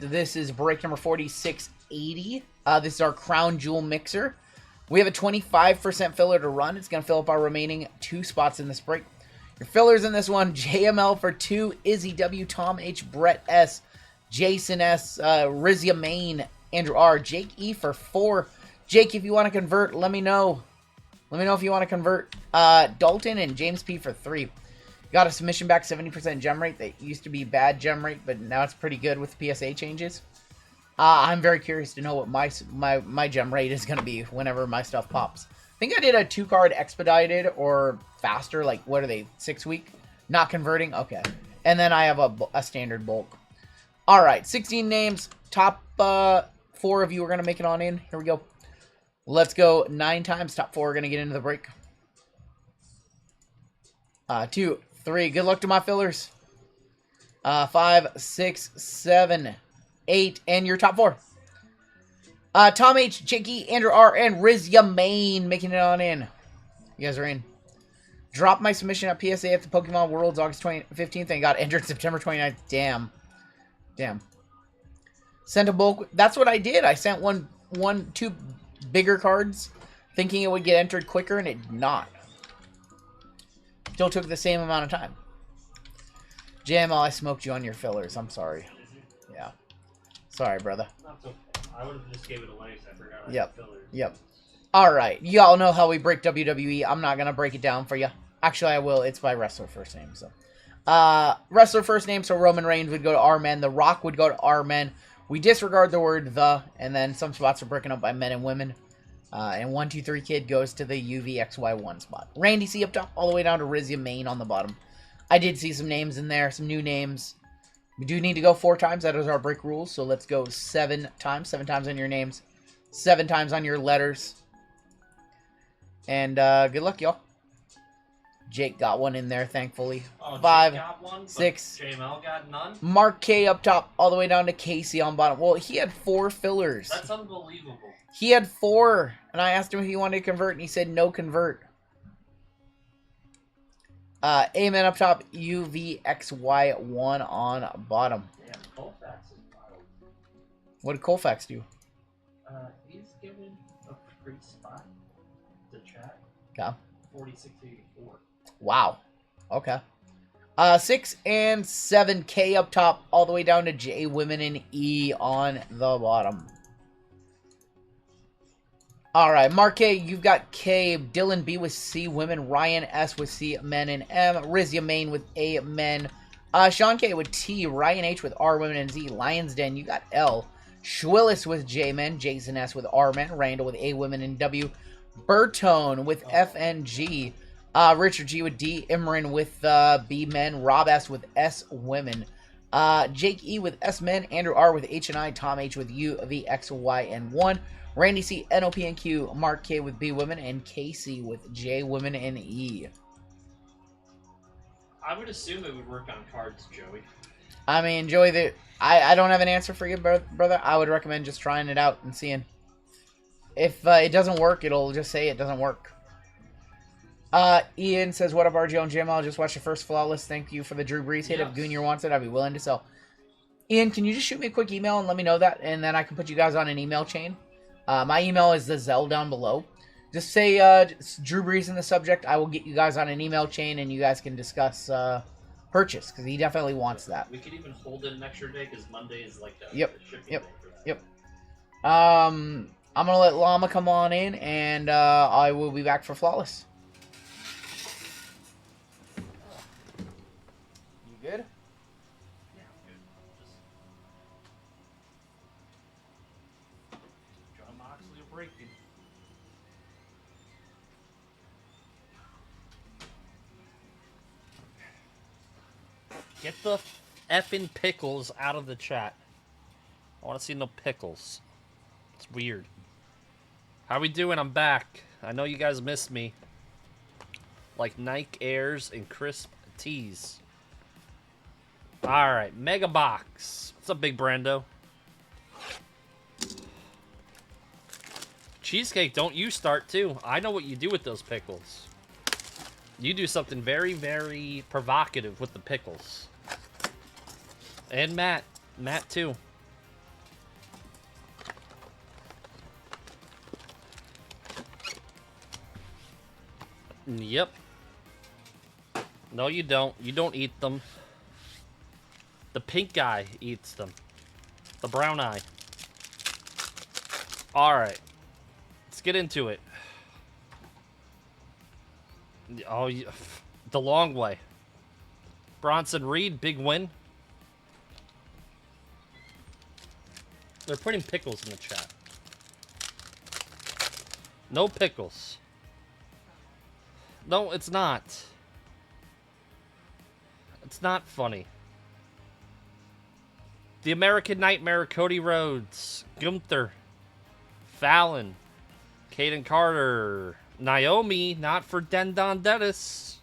Next, this is break number 4680. This is our Crown Jewel Mixer. We have a 25% filler to run. It's going to fill up our remaining 2 spots in this break. Your fillers in this one, JML for 2, Izzy W, Tom H, Brett S, Jason S, Rizia Main, Andrew R, Jake E for 4. Jake, if you want to convert, let me know. Let me know if you want to convert. Dalton and James P for 3. Got a submission back 70% gem rate. That used to be bad gem rate, but now it's pretty good with PSA changes. I'm very curious to know what my gem rate is going to be whenever my stuff pops. I think I did a 2-card expedited or faster, like, what are they, 6 week? Not converting? Okay. And then I have a standard bulk. All right, 16 names. Top 4 of you are going to make it on in. Here we go. Let's go 9 times. Top 4 are going to get into the break. 2, 3. Good luck to my fillers. 5, 6, 7, 8, and your top 4. Tom H, Jakey, Andrew R, and Rizia Main making it on in. You guys are in. Drop my submission at PSA at the Pokemon Worlds August 15th and got entered September 29th. Damn. Damn. Sent a bulk. That's what I did. I sent 2 bigger cards thinking it would get entered quicker, and it did not. Still took the same amount of time. JML, I smoked you on your fillers. I'm sorry. Yeah. Sorry, brother. Not so. I would have just gave it a lace. I forgot. Yep. Yep. All right. Y'all know how we break WWE. I'm not going to break it down for you. Actually, I will. It's by wrestler first name. So, wrestler first name. So Roman Reigns would go to our men. The Rock would go to our men. We disregard the word the, and then some spots are broken up by men and women. And 1, 2, 3 kid goes to the UVXY1 spot. Randy C up top, all the way down to Rizia Main on the bottom. I did see some names in there, some new names. We do need to go 4 times. That is our break rules. So let's go 7 times. 7 times on your names. 7 times on your letters. And good luck, y'all. Jake got one in there, thankfully. Oh, 5, Jake got one, 6. JML got none? Mark K up top, all the way down to Casey on bottom. Well, he had 4 fillers. That's unbelievable. He had 4, and I asked him if he wanted to convert, and he said no convert. Amen up top, UVXY1 on bottom. Damn, Colfax is wild. What did Colfax do? He's given a free spot to chat. Yeah. 4684. Wow. Okay. 6 and 7K up top, all the way down to J, Women, and E on the bottom. All right, Mark K, you've got K, Dylan B with C, Women, Ryan S with C, Men, and M, Rizia Main with A, Men, Sean K with T, Ryan H with R, Women, and Z, Lions Den, you got L, Schwillis with J, Men, Jason S with R, Men, Randall with A, Women, and W, Bertone with F and G, Richard G with D, Imran with B, Men, Rob S with S, Women, Jake E with S, Men, Andrew R with H and I, Tom H with U, V, X, Y, and 1, Randy C, NOP and Q, Mark K with B Women, and Casey with J Women and E. I would assume it would work on cards, Joey. I mean, Joey, I don't have an answer for you, brother. I would recommend just trying it out and seeing. If it doesn't work, it'll just say it doesn't work. Ian says, what up, RGL and JML? Just watched your first Flawless. Thank you for the Drew Brees hit. Yes. If Goonier wants it, I'd be willing to sell. Ian, can you just shoot me a quick email and let me know that? And then I can put you guys on an email chain. My email is the Zell down below. Just say Drew Brees in the subject. I will get you guys on an email chain, and you guys can discuss purchase, because he definitely wants that. We could even hold it an extra day, because Monday is like the shipping day for that. Yep. I'm going to let Llama come on in, and I will be back for Flawless. You good? Breaking. Get the effing pickles out of the chat. I want to see no pickles. It's weird. How we doing? I'm back. I know you guys missed me. Like Nike Airs and crisp tees. Alright, Mega Box. What's up, Big Brando? Cheesecake, don't you start too. I know what you do with those pickles. You do something very, very provocative with the pickles. And Matt. Matt too. Yep. No, you don't. You don't eat them. The pink guy eats them. The brown eye. Alright. Let's get into it. Oh, the long way. Bronson Reed, big win. They're putting pickles in the chat. No pickles. No, it's not. It's not funny. The American Nightmare, Cody Rhodes, Gunther, Fallon, Caden Carter, Naomi, not for Dendon Dennis.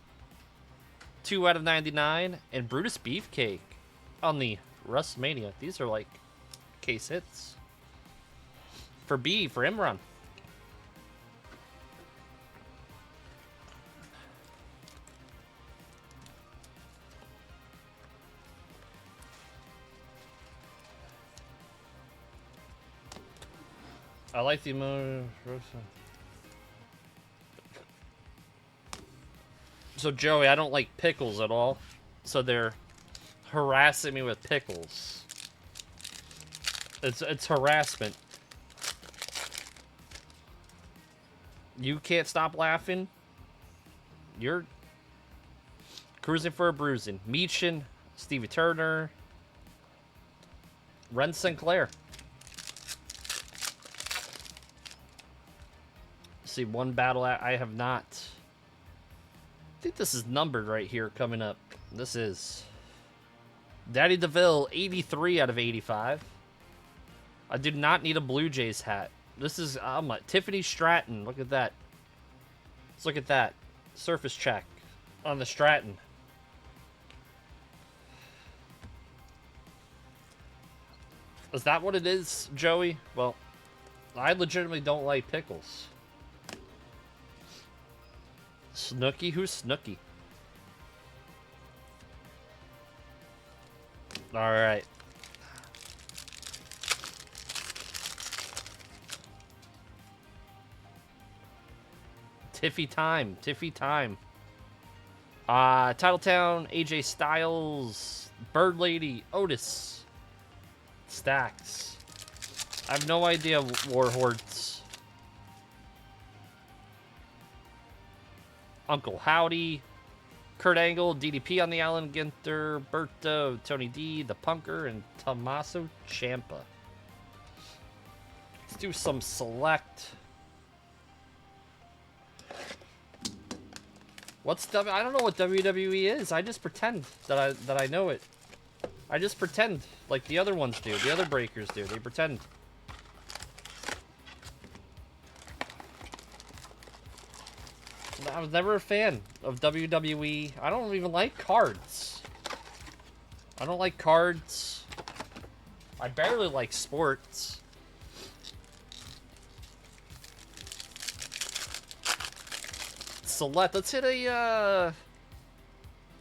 2 out of 99, and Brutus Beefcake on the WrestleMania. These are like case hits. For B, for Imran. I like the emotion. So Joey, I don't like pickles at all. So they're harassing me with pickles. It's harassment. You can't stop laughing. You're cruising for a bruising. Meechin, Stevie Turner, Ren Sinclair. See, one battle I have not. I think this is numbered right here coming up. This is Daddy DeVille, 83 out of 85. I did not need a Blue Jays hat. This is Tiffany Stratton. Look at that. Let's look at that. Surface check on the Stratton. Is that what it is, Joey? Well, I legitimately don't like pickles. Snooki? Who's Snooki? Alright. Tiffy time. Tiffy time. Titletown, AJ Styles, Bird Lady, Otis, Stacks. I have no idea, Warhordes. Uncle Howdy, Kurt Angle, DDP on the island, Ginter, Berto, Tony D, The Punker, and Tommaso Ciampa. Let's do some select. I don't know what WWE is. I just pretend that I know it. I just pretend like the other ones do. The other breakers do. They pretend. I was never a fan of WWE. I don't even like cards. I don't like cards. I barely like sports. Select. Let's hit a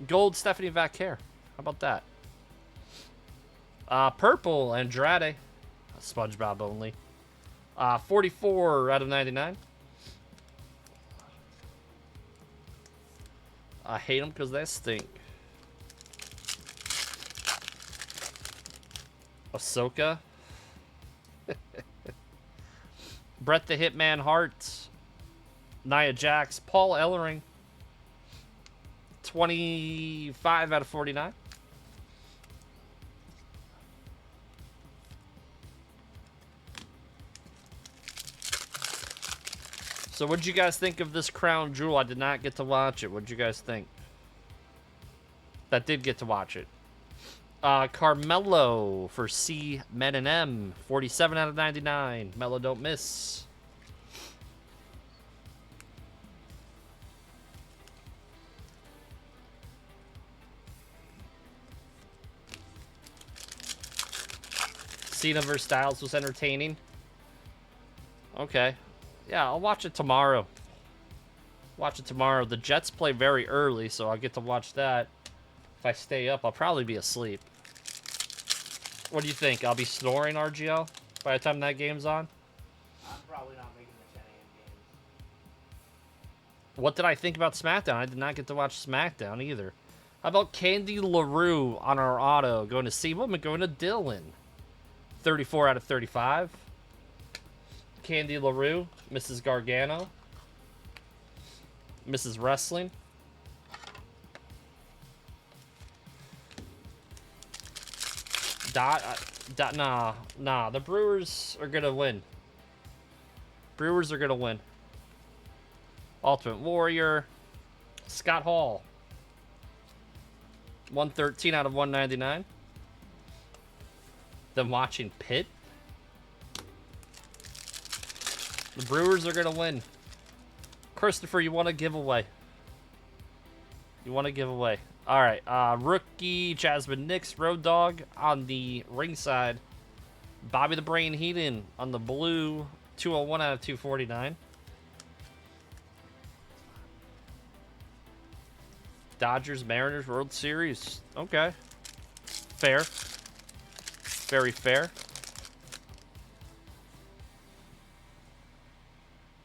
gold Stephanie Vaquer. How about that? Purple Andrade. SpongeBob only. 44 out of 99. I hate them because they stink. Ahsoka. Bret the Hitman Hart. Nia Jax. Paul Ellering. 25 out of 49. So what'd you guys think of this Crown Jewel? I did not get to watch it. What'd you guys think? That did get to watch it. Carmelo for C, Men and M. 47 out of 99. Mello don't miss. Cena vs. Styles was entertaining. Okay. Yeah, I'll watch it tomorrow. Watch it tomorrow. The Jets play very early, so I'll get to watch that. If I stay up, I'll probably be asleep. What do you think? I'll be snoring, RGL, by the time that game's on? I'm probably not making the 10 a.m. What did I think about SmackDown? I did not get to watch SmackDown either. How about Candy LaRue on our auto? Going to Seaboom and going to Dylan. 34 out of 35. Candy LaRue, Mrs. Gargano, Mrs. Wrestling. Nah. The Brewers are gonna win. Brewers are gonna win. Ultimate Warrior, Scott Hall. 113 out of 199. Then watching Pitt. The Brewers are gonna win. Christopher, you want a giveaway? You want a giveaway? All right. Rookie Jasmine Nix, Road Dog on the ringside. Bobby the Brain Heenan on the blue. 201 out of 249. Dodgers Mariners World Series. Okay. Fair. Very fair.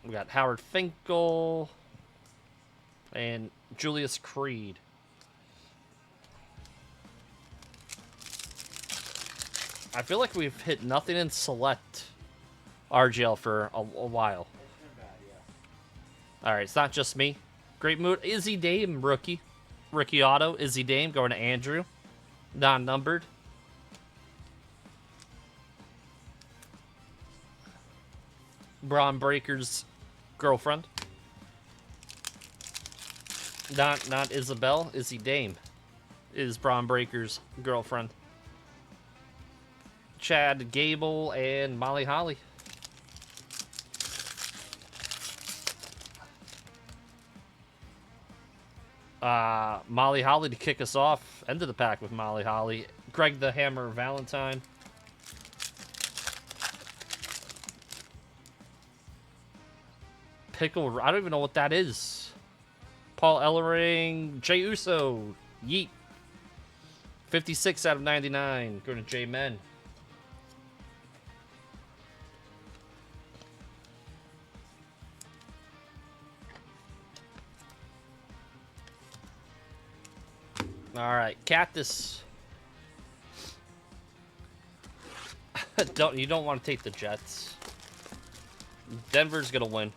We got Howard Finkel and Julius Creed. I feel like we've hit nothing in select RGL for a while. All right, it's not just me. Great mood. Izzy Dame, rookie. Rookie auto. Izzy Dame going to Andrew. Non-numbered. Braun Breaker's girlfriend. Not Isabel. Izzy Dame is Braun Breaker's girlfriend. Chad Gable and Molly Holly. Molly Holly to kick us off. End of the pack with Molly Holly. Greg the Hammer Valentine. Pickle. I don't even know what that is. Paul Ellering. Jay Uso. Yeet. 56 out of 99. Going to J Men. All right, Cactus. You don't want to take the Jets. Denver's gonna win.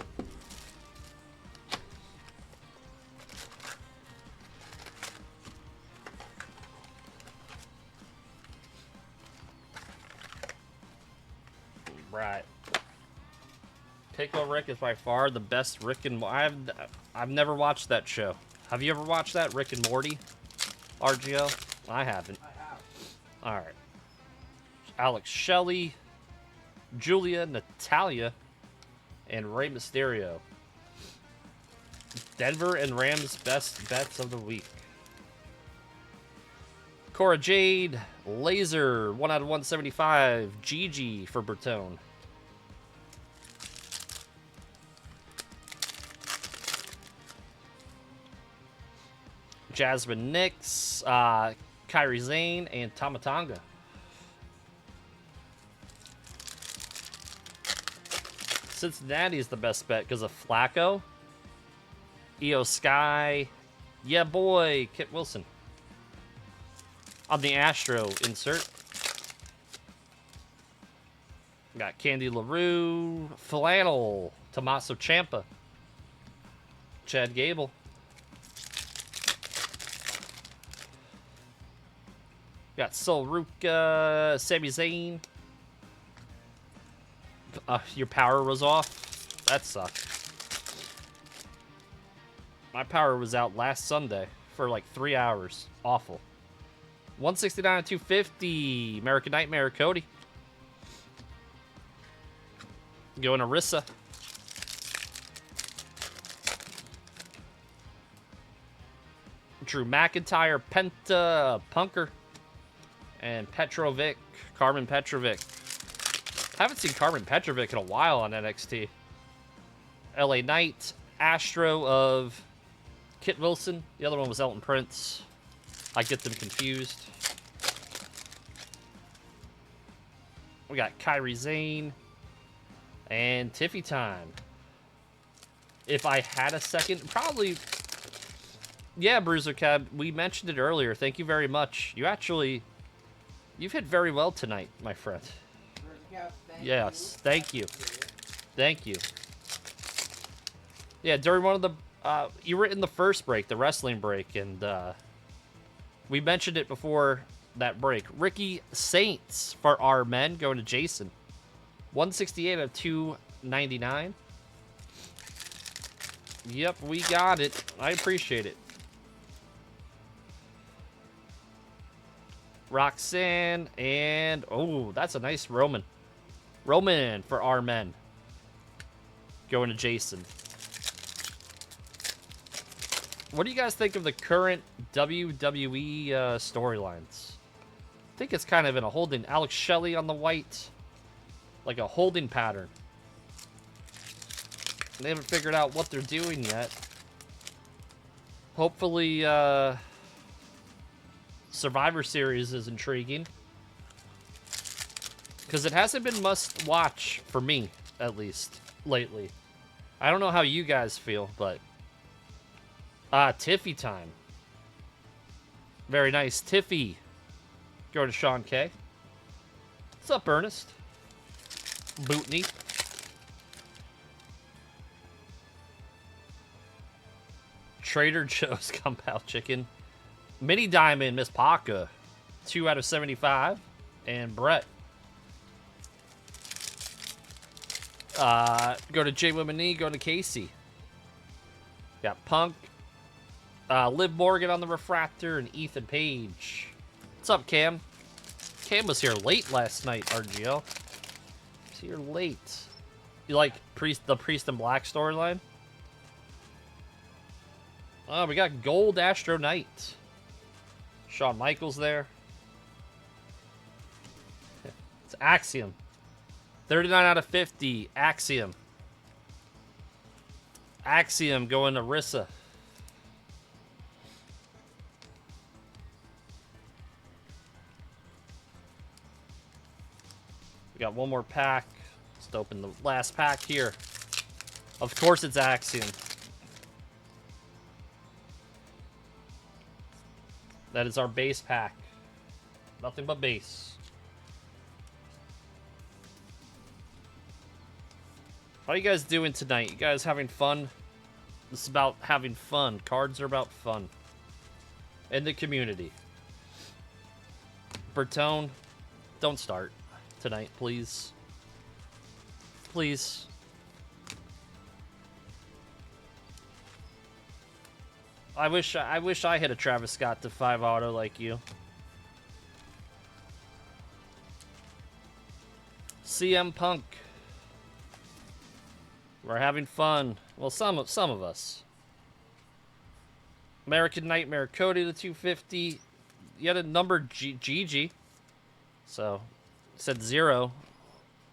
Right. Pickle Rick is by far the best Rick and I've never watched that show. Have you ever watched that, Rick and Morty? RGL? I haven't. All right. Alex Shelley, Julia, Natalia, and Rey Mysterio. Denver and Rams best bets of the week. Cora Jade, Laser, 1 out of 175. Gigi for Bertone. Jasmine Nix, Kyrie Zane, and Tamatanga. Cincinnati is the best bet because of Flacco. EO Sky. Yeah, boy. Kit Wilson. On the Astro insert. Got Candy LaRue. Flannel. Tommaso Ciampa. Chad Gable. Got Sol Ruka, Sami Zayn. Your power was off? That sucked. My power was out last Sunday for like 3 hours. Awful. 169 250. American Nightmare, Cody. Going to Rissa. Drew McIntyre, Penta, Punker. And Petrovic, Carmen Petrovic. Haven't seen Carmen Petrovic in a while on NXT. LA Knight, Astro of Kit Wilson. The other one was Elton Prince. I get them confused. We got Kyrie Zane. And Tiffy time. if I had a second, probably... Yeah, Bruiser Cab, we mentioned it earlier. Thank you very much. You've hit very well tonight, my friend. Yes, thank you. Thank you. Yeah, during one of the... you were in the first break, the wrestling break, and we mentioned it before that break. Ricky Saints for our men going to Jason. 168 out of 299. Yep, we got it. I appreciate it. Roxanne, and... Oh, that's a nice Roman. Roman for our men. Going to Jason. What do you guys think of the current WWE storylines? I think it's kind of in a holding. Alex Shelley on the white. Like a holding pattern. They haven't figured out what they're doing yet. Hopefully, Survivor Series is intriguing. Because it hasn't been must-watch for me, at least, lately. I don't know how you guys feel, but... Tiffy time. Very nice. Tiffy. Go to Sean K. What's up, Ernest? Bootney. Trader Joe's Compound Chicken. Mini Diamond, Miss Paca. 2 out of 75. And Brett. Go to J. Wimini. Go to Casey. Got Punk. Liv Morgan on the Refractor and Ethan Page. What's up, Cam? Cam was here late last night, RGL. He's here late. You like the Priest and Black storyline? Oh, we got Gold Astro Knight. Shawn Michaels there. It's Axiom. 39 out of 50. Axiom. Axiom going to Rissa. We got one more pack. Let's open the last pack here. Of course it's Axiom. That is our base pack. Nothing but base. How are you guys doing tonight? You guys having fun? This is about having fun. Cards are about fun. In the community. Bertone, don't start tonight, please. Please. I wish I hit a Travis Scott to 5 auto like you. CM Punk. We're having fun. Well, some of us. American Nightmare Cody to 250. You had a number GG. So, it said 0.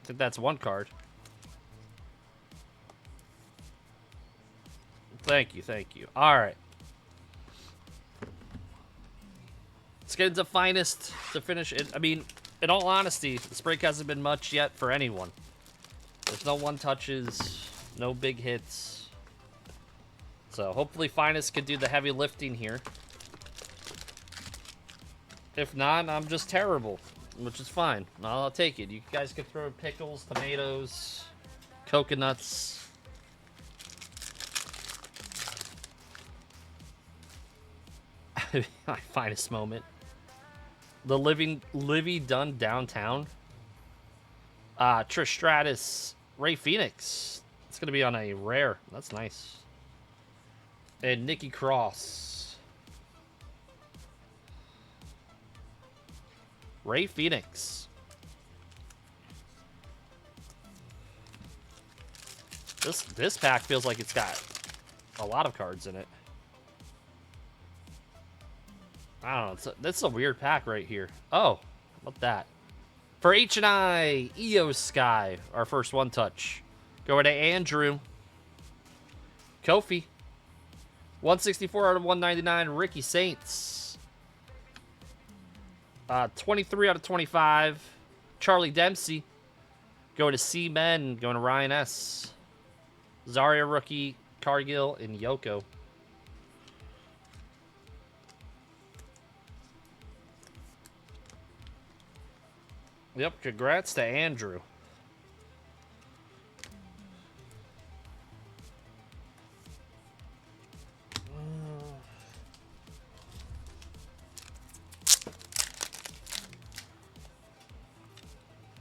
I think that's one card. Thank you, thank you. All right. Let's get into Finest to finish it. I mean, in all honesty, this break hasn't been much yet for anyone. There's no one touches, no big hits. So hopefully Finest can do the heavy lifting here. If not, I'm just terrible, which is fine. I'll take it. You guys can throw pickles, tomatoes, coconuts. My finest moment. The Livy Dunn downtown. Trish Stratus, Ray Phoenix. It's gonna be on a rare. That's nice. And Nikki Cross. Ray Phoenix. This pack feels like it's got a lot of cards in it. I don't know. That's a weird pack right here. Oh, how about that? For H&I, EOS Sky, our first one touch. Going to Andrew. Kofi. 164 out of 199. Ricky Saints. 23 out of 25. Charlie Dempsey. Going to C-Men. Going to Ryan S. Zarya rookie. Cargill, and Yoko. Yep, congrats to Andrew.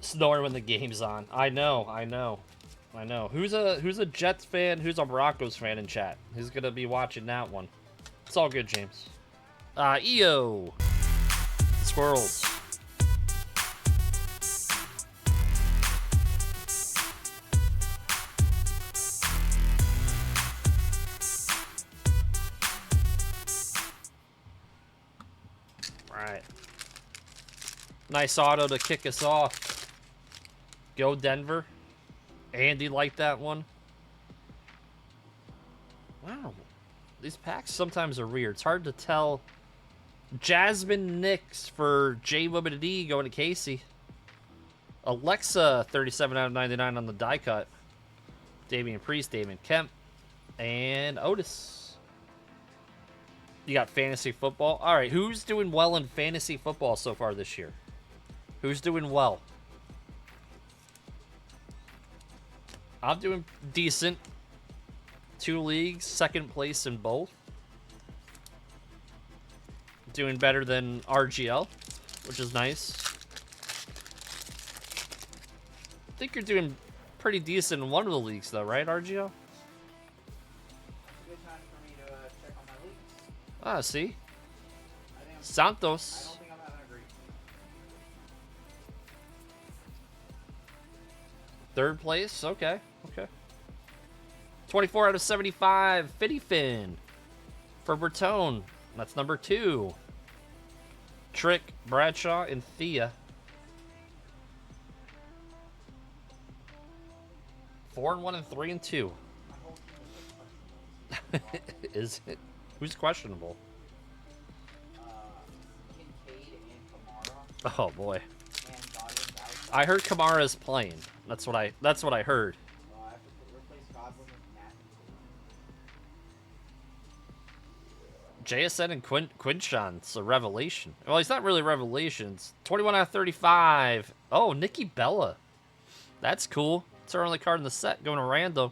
Snore when the game's on. I know. Who's a Jets fan? Who's a Broncos fan in chat? Who's gonna be watching that one? It's all good, James. EO. Squirrels. Alright. Nice auto to kick us off. Go Denver. Andy liked that one. Wow. These packs sometimes are weird. It's hard to tell. Jasmine Nix for J Woman D going to Casey. Alexa 37 out of 99 on the die cut. Damian Priest, Damon Kemp, and Otis. You got fantasy football. All right, who's doing well in fantasy football so far this year? Who's doing well? I'm doing decent. 2 leagues, second place in both. Doing better than RGL, which is nice. I think you're doing pretty decent in one of the leagues, though, right, RGL? Good time for me to check on my leagues. Ah, see? I Santos. don't think I'm having a great. Third place? Okay. 24 out of 75. Fitty Finn. For Bertone. That's number 2. Trick, Bradshaw, and Thea. 4-1 and 3-2. Is it? Who's questionable? Kincaid and Kamara Oh boy. and Godwin's out. I heard Kamara's playing. That's what I heard. I have to replace Godwin with Matt. JSN and Quinshawn's a revelation. Well, he's not really revelations. 21 out of 35. Oh, Nikki Bella. That's cool. It's our only card in the set going to random.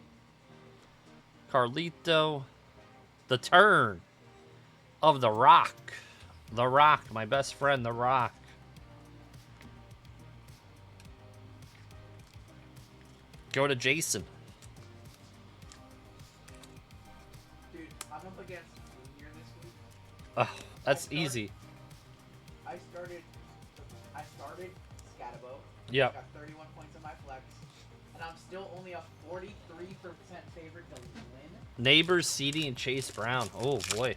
Carlito. The turn of The Rock. The Rock, my best friend, The Rock. Go to Jason. Dude, I'm up against Junior this week. Oh, that's easy. I started Scatabo. Yep. Got 31 points on my flex. And I'm still only a 43% favorite to win. Neighbors, CD, and Chase Brown. Oh, boy.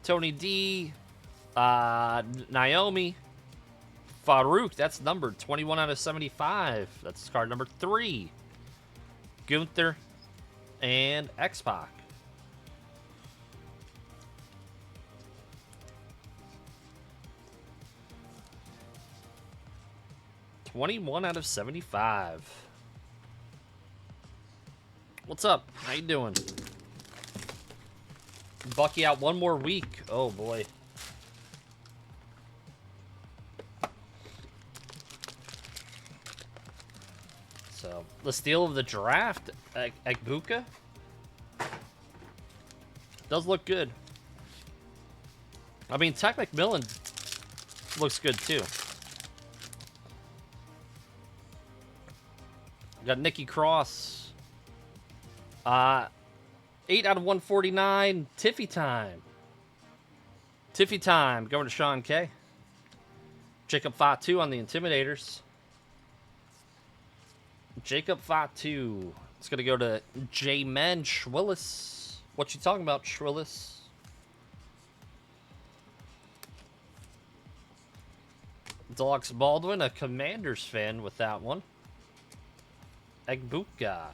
Tony D. Naomi. Farouk. That's numbered. 21 out of 75. That's card number 3. Gunther. And X-Pac. $21 out of 75. What's up? How you doing? Bucky out one more week. Oh boy. So the steal of the draft, Egbuka, does look good. I mean, Tech McMillan looks good too. Got Nikki Cross. 8 out of 149. Tiffy time. Tiffy time. Going to Sean K. Jacob Fatu on the Intimidators. Jacob Fatu. It's going to go to J-Men Schwillis. What you talking about, Schwillis? Deluxe Baldwin, a Commanders fan with that one. Egbuka.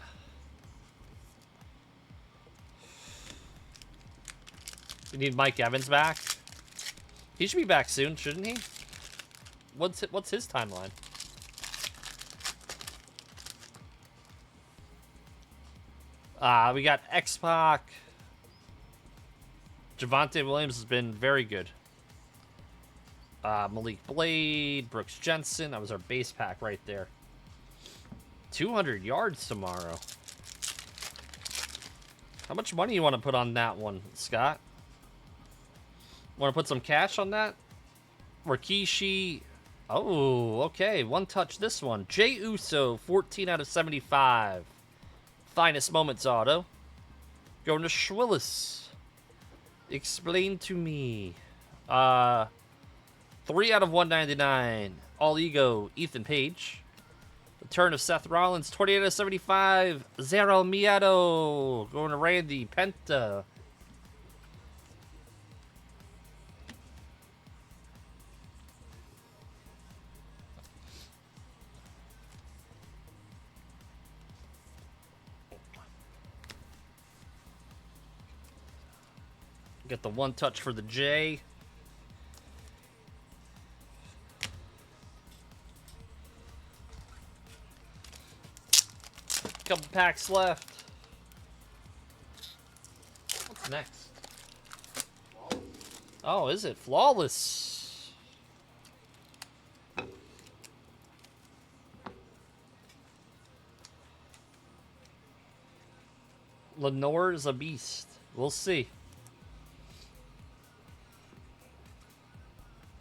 We need Mike Evans back. He should be back soon, shouldn't he? What's his timeline? We got X-Pac. Javonte Williams has been very good. Malik Blade, Brooks Jensen. That was our base pack right there. 200 yards tomorrow. How much money you want to put on that one, Scott? Want to put some cash on that? Rikishi. Oh, okay. One touch this one. Jey Uso, 14 out of 75. Finest moments auto. Going to Schwillis. Explain to me. 3 out of 199. All ego, Ethan Page. Return of Seth Rollins, 28 out of 75. Zero Miedo. Going to Randy Penta. Get the one touch for the J. Couple packs left. What's next? Oh, is it? Flawless. Lenore's a beast. We'll see.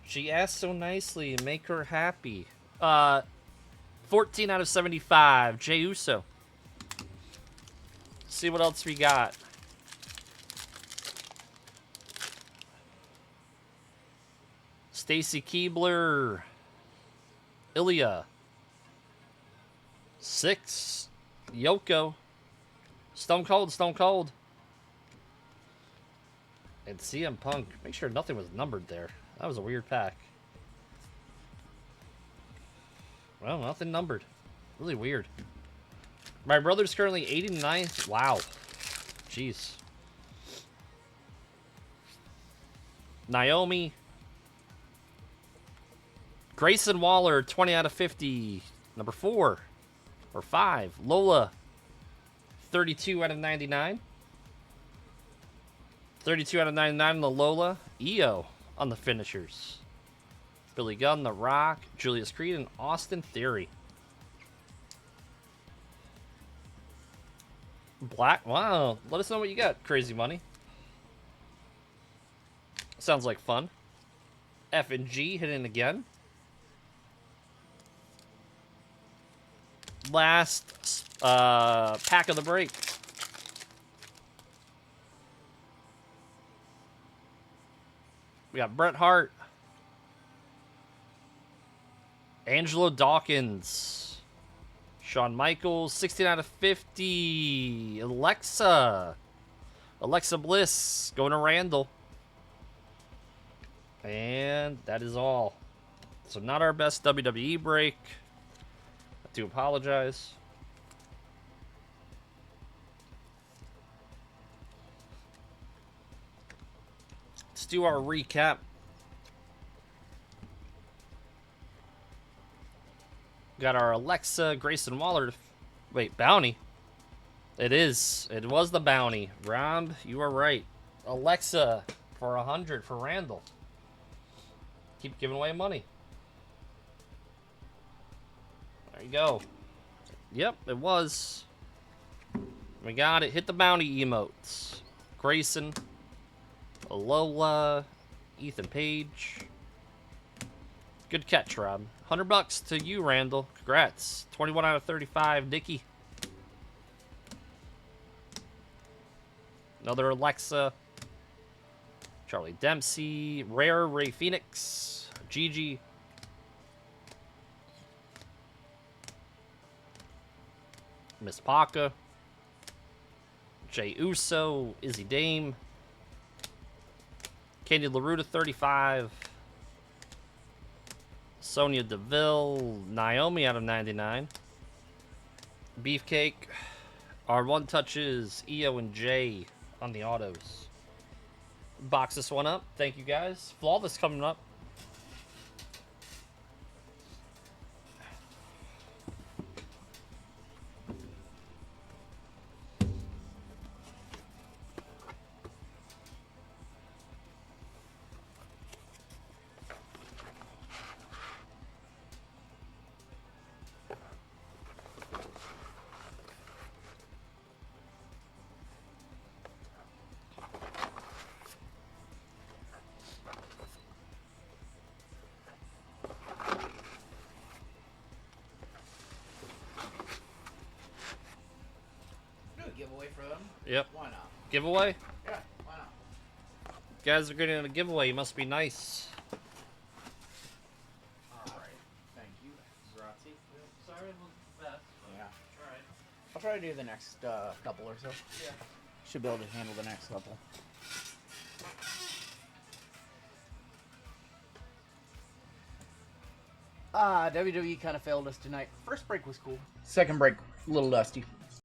She asked so nicely and make her happy. 14 out of 75. Jey Uso. See what else we got. Stacy Keebler. Ilya. 6. Yoko. Stone Cold. And CM Punk. Make sure nothing was numbered there. That was a weird pack. Well, nothing numbered. Really weird. My brother's currently 89th. Wow. Jeez. Naomi. Grayson Waller, 20 out of 50. Number 4. Or 5. Lola. 32 out of 99. 32 out of 99 on the Lola. EO on the finishers. Billy Gunn, The Rock, Julius Creed, and Austin Theory. Black. Wow. Let us know what you got, Crazy Money. Sounds like fun. F and G hitting again. Last pack of the break. We got Bret Hart. Angelo Dawkins. Shawn Michaels, 16 out of 50. Alexa Bliss, going to Randall. And that is all. So not our best WWE break. I do apologize. Let's do our recap. Got our Alexa, Grayson Waller. Wait, bounty. It is. It was the bounty. Rob, you are right. Alexa for 100 for Randall. Keep giving away money. There you go. Yep, it was. We got it. Hit the bounty emotes. Grayson. Lola. Ethan Page. Good catch, Rob. $100 to you, Randall. Congrats. 21 out of 35, Nikki. Another Alexa. Charlie Dempsey. Rare Ray Phoenix. Gigi. Miss Paca. Jey Uso. Izzy Dame. Candy LaRuda, 35. Sonya Deville. Naomi out of 99. Beefcake. Our one touches. EO and J on the autos. Box this one up. Thank you guys. Flawless coming up. giveaway for them? Yep. Why not? Giveaway? Yeah, why not? You guys are getting a giveaway. You must be nice. Alright, thank you. Grazie. Sorry, it was best. Yeah. Alright. I'll try to do the next couple or so. Yeah. Should be able to handle the next couple. WWE kind of failed us tonight. First break was cool. Second break, a little dusty.